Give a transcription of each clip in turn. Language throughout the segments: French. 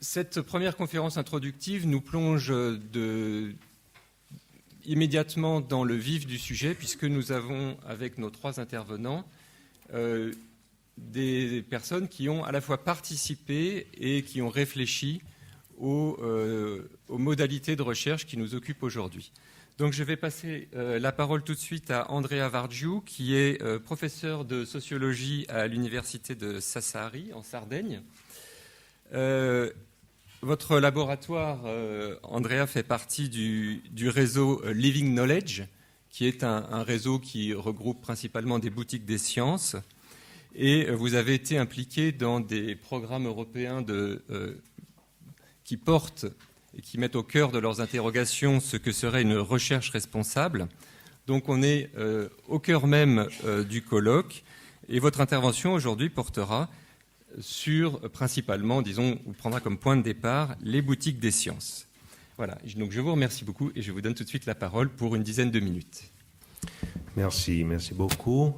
Cette première conférence introductive nous plonge immédiatement dans le vif du sujet, puisque nous avons, avec nos 3 intervenants, des personnes qui ont à la fois participé et qui ont réfléchi aux modalités de recherche qui nous occupent aujourd'hui. Donc je vais passer la parole tout de suite à Andrea Vargiu, qui est professeur de sociologie à l'université de Sassari, en Sardaigne. Votre laboratoire, Andrea, fait partie du réseau Living Knowledge, qui est un réseau qui regroupe principalement des boutiques des sciences. Et vous avez été impliqué dans des programmes européens qui portent et qui mettent au cœur de leurs interrogations ce que serait une recherche responsable. Donc on est au cœur même du colloque. Et votre intervention aujourd'hui portera sur, principalement, disons, ou prendra comme point de départ les boutiques des sciences. Voilà, donc je vous remercie beaucoup et je vous donne tout de suite la parole pour une dizaine de minutes. Merci beaucoup.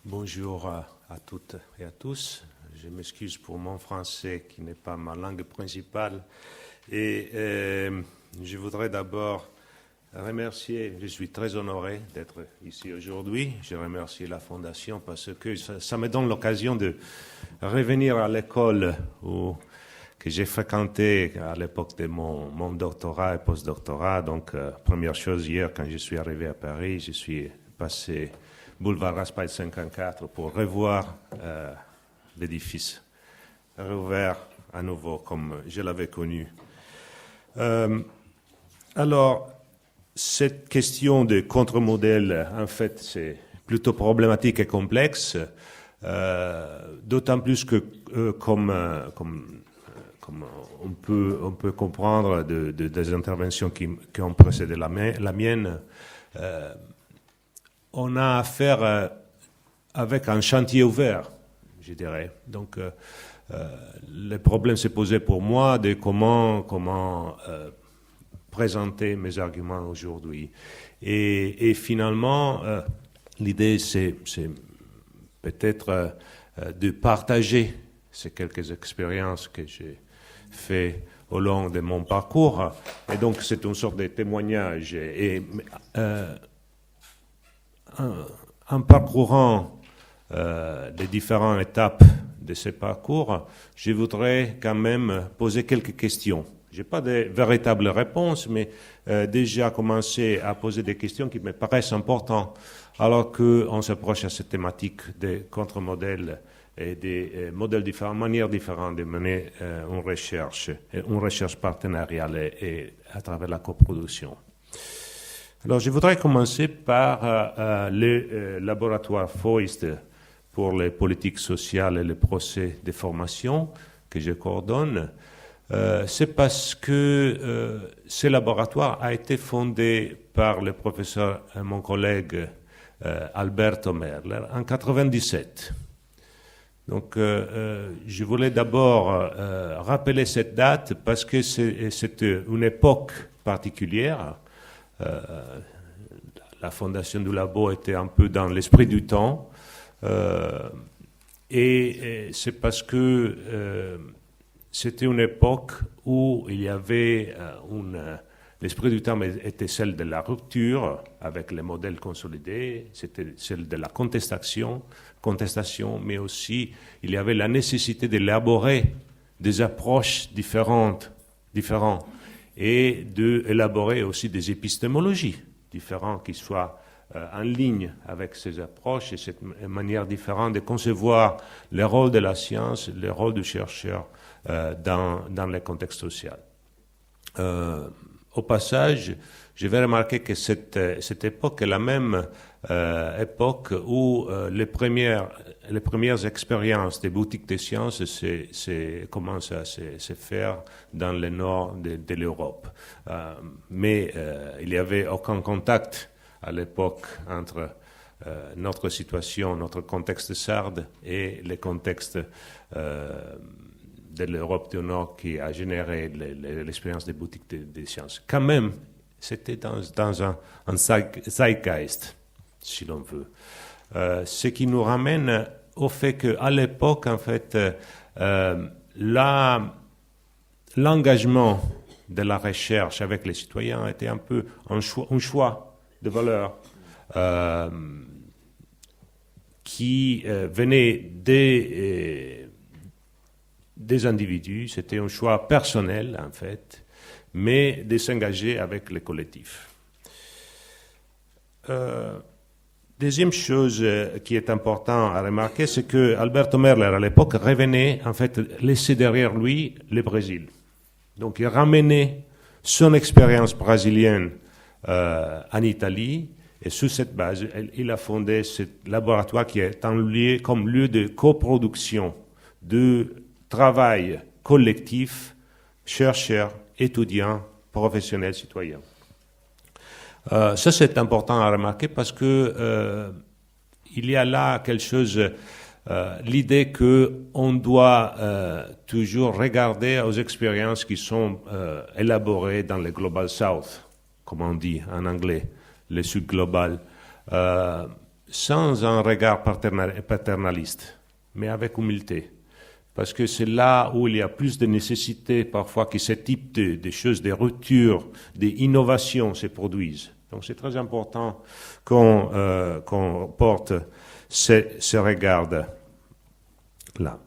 Bonjour à toutes et à tous. Je m'excuse pour mon français qui n'est pas ma langue principale. Et je voudrais d'abord remercier, je suis très honoré d'être ici aujourd'hui. Je remercie la Fondation parce que ça me donne l'occasion de revenir à l'école que j'ai fréquentée à l'époque de mon doctorat et post-doctorat. Donc, première chose, hier, quand je suis arrivé à Paris, je suis passé boulevard Raspail 54 pour revoir l'édifice rouvert à nouveau comme je l'avais connu. Alors, cette question de contre-modèle, en fait, c'est plutôt problématique et complexe, d'autant plus que, comme on peut comprendre des interventions qui ont précédé la mienne, on a affaire avec un chantier ouvert, je dirais. Donc, le problème s'est posé pour moi de comment présenter mes arguments aujourd'hui. Et finalement, l'idée, c'est peut-être de partager ces quelques expériences que j'ai fait au long de mon parcours. Et donc, c'est une sorte de témoignage. Et en parcourant les différentes étapes de ce parcours, je voudrais quand même poser quelques questions. Je n'ai pas de véritables réponses, mais déjà commencer à poser des questions qui me paraissent importantes alors qu'on s'approche à cette thématique des contre-modèles et des modèles différents, manières différentes de mener une recherche partenariale et à travers la coproduction. Alors, je voudrais commencer par le laboratoire FOIST pour les politiques sociales et les procès de formation que je coordonne. C'est parce que ce laboratoire a été fondé par le professeur, mon collègue Alberto Merler, en 1997. Donc, je voulais d'abord rappeler cette date parce que c'est une époque particulière. La fondation du labo était un peu dans l'esprit du temps. Et c'est parce que c'était une époque où il y avait l'esprit du temps était celle de la rupture avec les modèles consolidés, c'était celle de la contestation, mais aussi il y avait la nécessité d'élaborer des approches différentes et d'élaborer aussi des épistémologies différentes qui soient en ligne avec ces approches et cette manière différente de concevoir le rôle de la science, le rôle du chercheur dans le contexte social. Au passage, je vais remarquer que cette époque est la même époque où les premières expériences des boutiques de sciences commencent à se faire dans le nord de l'Europe. Mais il n'y avait aucun contact à l'époque entre notre situation, notre contexte sarde et le contexte de l'Europe du Nord qui a généré l'expérience des boutiques des sciences. Quand même, c'était dans un zeitgeist, si l'on veut. Ce qui nous ramène au fait qu'à l'époque, en fait, l'engagement de la recherche avec les citoyens était un peu un choix de valeur qui venait des individus. C'était un choix personnel, en fait, mais de s'engager avec les collectifs. Deuxième chose qui est importante à remarquer, c'est que Alberto Merler, à l'époque, revenait, en fait, laisser derrière lui le Brésil. Donc, il ramenait son expérience brésilienne en Italie, et sur cette base, il a fondé ce laboratoire qui est comme lieu de coproduction, de travail collectif, chercheurs, étudiants, professionnels, citoyens. Ça, c'est important à remarquer parce que il y a là quelque chose, l'idée qu'on doit toujours regarder aux expériences qui sont élaborées dans le Global South, comme on dit en anglais, le Sud global, sans un regard paternaliste, mais avec humilité. Parce que c'est là où il y a plus de nécessité parfois que ce type de choses, des ruptures, des innovations se produisent. Donc c'est très important qu'on porte ce regard-là.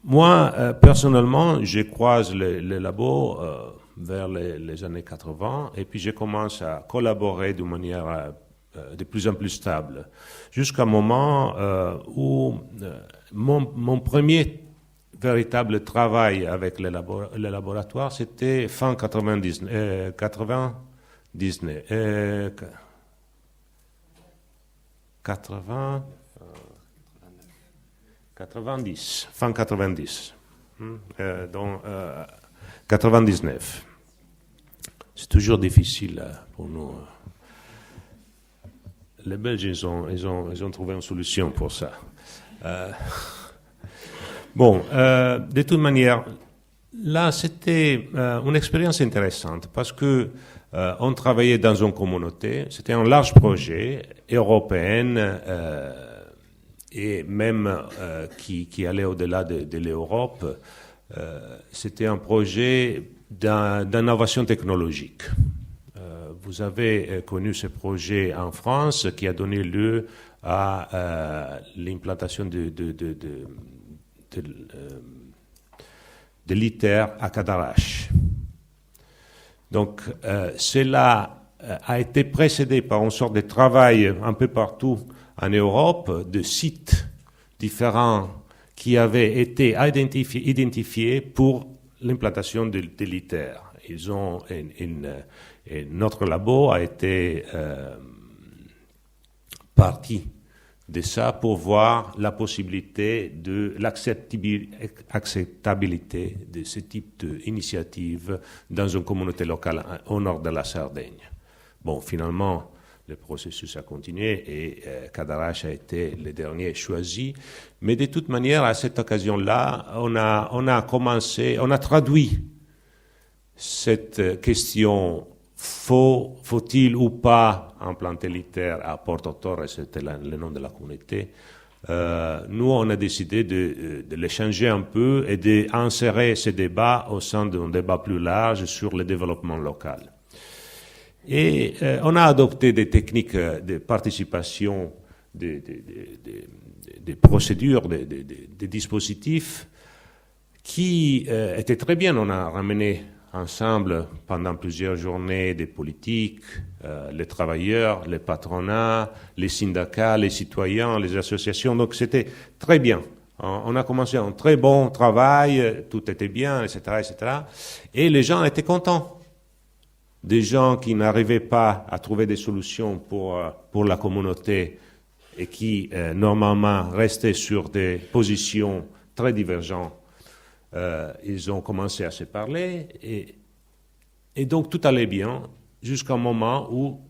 Moi, personnellement, je croise les labos vers les années 80 et puis je commence à collaborer de manière de plus en plus stable, jusqu'à un moment où mon premier véritable travail avec le laboratoire, c'était fin 90, fin 90, donc 99. C'est toujours difficile pour nous. Les Belges, ils ont trouvé une solution pour ça. De toute manière, là, c'était une expérience intéressante parce que on travaillait dans une communauté. C'était un large projet européen et même qui allait au-delà de l'Europe. C'était un projet d'innovation technologique. Vous avez connu ce projet en France qui a donné lieu à l'implantation de l'ITER à Cadarache. Donc, cela a été précédé par une sorte de travail un peu partout en Europe de sites différents qui avaient été identifiés pour l'implantation de l'ITER. Ils ont et notre labo a été partie de ça pour voir la possibilité de l'acceptabilité de ce type d'initiative dans une communauté locale au nord de la Sardaigne. Bon, finalement, le processus a continué et Cadarache a été le dernier choisi. Mais de toute manière, à cette occasion-là, on a traduit cette question faut-il ou pas implanter l'ITER à Porto Torres, c'était le nom de la communauté. Nous, on a décidé de l'échanger un peu et d'insérer ce débat au sein d'un débat plus large sur le développement local. Et on a adopté des techniques de participation, des procédures, des dispositifs qui étaient très bien. On a ramené ensemble pendant plusieurs journées des politiques, les travailleurs, les patronats, les syndicats, les citoyens, les associations. Donc c'était très bien. On a commencé un très bon travail, tout était bien, etc., etc. Et les gens étaient contents. Des gens qui n'arrivaient pas à trouver des solutions pour la communauté et qui normalement restaient sur des positions très divergentes. Ils ont commencé à se parler et donc tout allait bien jusqu'à un moment où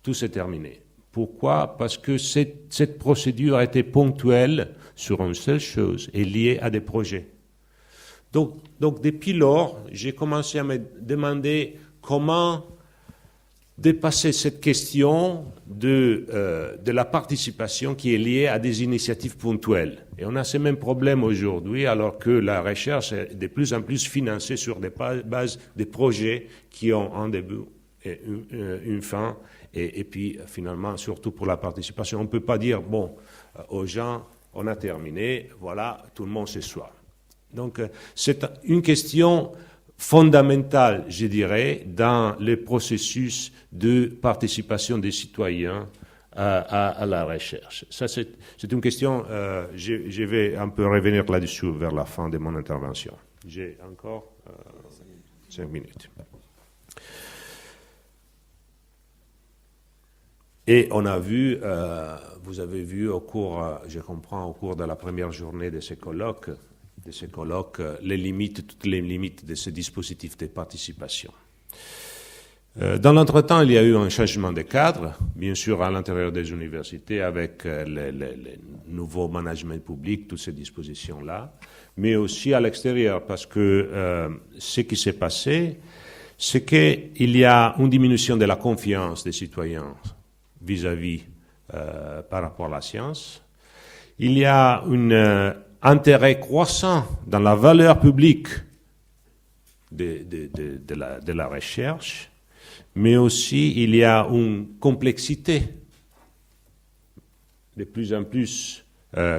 tout s'est terminé. Pourquoi ? Parce que cette procédure a été ponctuelle sur une seule chose et liée à des projets. Donc depuis lors, j'ai commencé à me demander comment dépasser cette question de la participation qui est liée à des initiatives ponctuelles. Et on a ce même problème aujourd'hui, alors que la recherche est de plus en plus financée sur des bases des projets qui ont un début et une fin, et puis finalement, surtout pour la participation, on ne peut pas dire, bon, aux gens, on a terminé, voilà, tout le monde s'assoit. Donc, c'est une question fondamentale, je dirais, dans le processus de participation des citoyens à la recherche. Ça, c'est une question, je vais un peu revenir là-dessus vers la fin de mon intervention. J'ai encore 5 minutes. Et on a vu, vous avez vu au cours, je comprends, au cours de la première journée de ces colloques, les limites, toutes les limites de ce dispositif de participation. Dans l'entretemps, il y a eu un changement de cadre, bien sûr à l'intérieur des universités avec les nouveaux managements publics, toutes ces dispositions-là, mais aussi à l'extérieur, parce que ce qui s'est passé, c'est qu'il y a une diminution de la confiance des citoyens vis-à-vis par rapport à la science. Il y a un intérêt croissant dans la valeur publique de la recherche, mais aussi il y a une complexité de plus en plus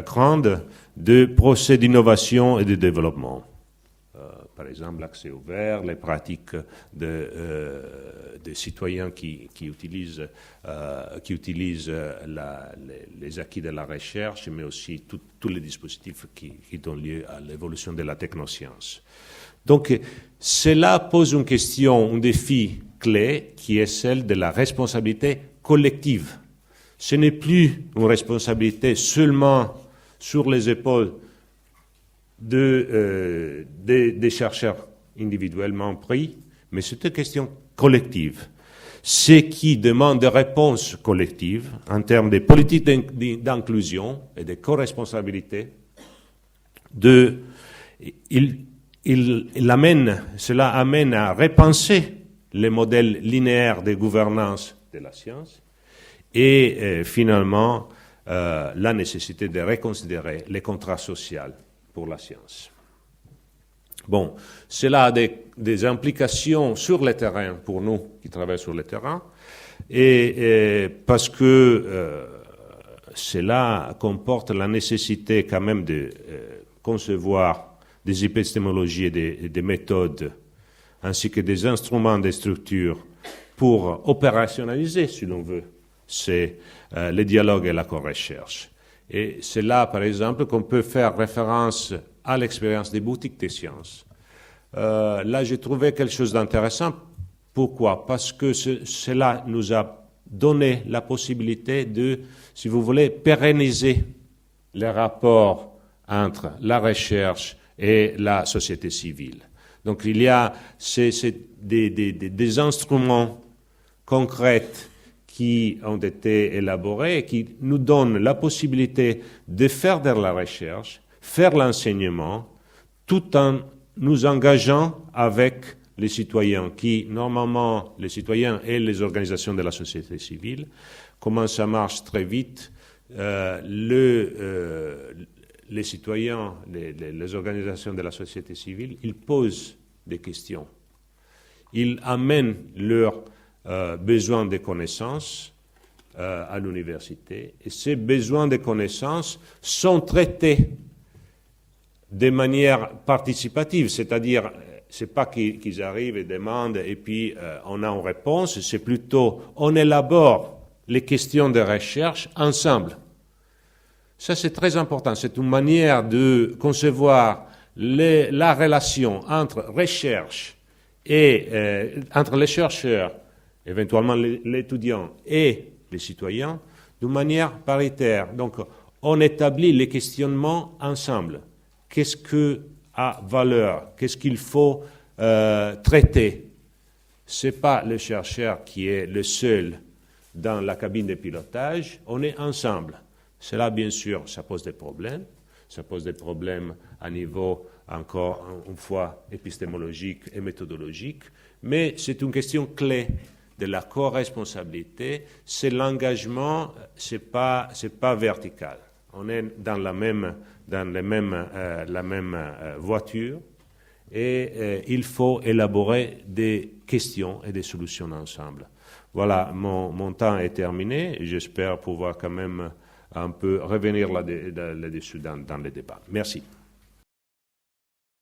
grande de procès d'innovation et de développement. Par exemple, l'accès ouvert, les pratiques des citoyens qui utilisent les acquis de la recherche, mais aussi tous les dispositifs qui donnent lieu à l'évolution de la technoscience. Donc, cela pose une question, un défi clé, qui est celle de la responsabilité collective. Ce n'est plus une responsabilité seulement sur les épaules des chercheurs individuellement pris, mais c'est une question collective. Ce qui demande des réponses collectives en termes de politique d'inclusion et de co-responsabilité. Cela amène à repenser les modèles linéaires de gouvernance de la science et finalement la nécessité de reconsidérer les contrats sociaux pour la science. Bon, cela a des implications sur le terrain pour nous qui travaillons sur le terrain, et parce que cela comporte la nécessité quand même de concevoir des épistémologies et des méthodes, ainsi que des instruments, des structures pour opérationnaliser, si l'on veut, les dialogues et la co-recherche. Et c'est là, par exemple, qu'on peut faire référence à l'expérience des boutiques des sciences. Là, j'ai trouvé quelque chose d'intéressant. Pourquoi? Parce que cela nous a donné la possibilité de, si vous voulez, pérenniser les rapports entre la recherche et la société civile. Donc, il y a des instruments concrets qui ont été élaborés et qui nous donnent la possibilité de faire de la recherche, faire l'enseignement, tout en nous engageant avec les citoyens, qui, normalement, les citoyens et les organisations de la société civile, comment ça marche très vite, les citoyens, les organisations de la société civile, ils posent des questions. Ils amènent leurs besoins de connaissances à l'université, et ces besoins de connaissances sont traités de manière participative, c'est-à-dire c'est pas qu'ils arrivent et demandent et puis on a une réponse, c'est plutôt on élabore les questions de recherche ensemble. Ça c'est très important, c'est une manière de concevoir la relation entre recherche et entre les chercheurs, éventuellement l'étudiant et les citoyens, d'une manière paritaire. Donc, on établit les questionnements ensemble. Qu'est-ce que a valeur? Qu'est-ce qu'il faut traiter? Ce n'est pas le chercheur qui est le seul dans la cabine de pilotage, on est ensemble. Cela, bien sûr, ça pose des problèmes. Ça pose des problèmes à niveau, encore une fois, épistémologique et méthodologique, mais c'est une question clé de la co-responsabilité, c'est l'engagement, c'est pas vertical. On est dans la même voiture et il faut élaborer des questions et des solutions ensemble. Voilà, mon temps est terminé. J'espère pouvoir quand même un peu revenir là-dessus dans le débat. Merci.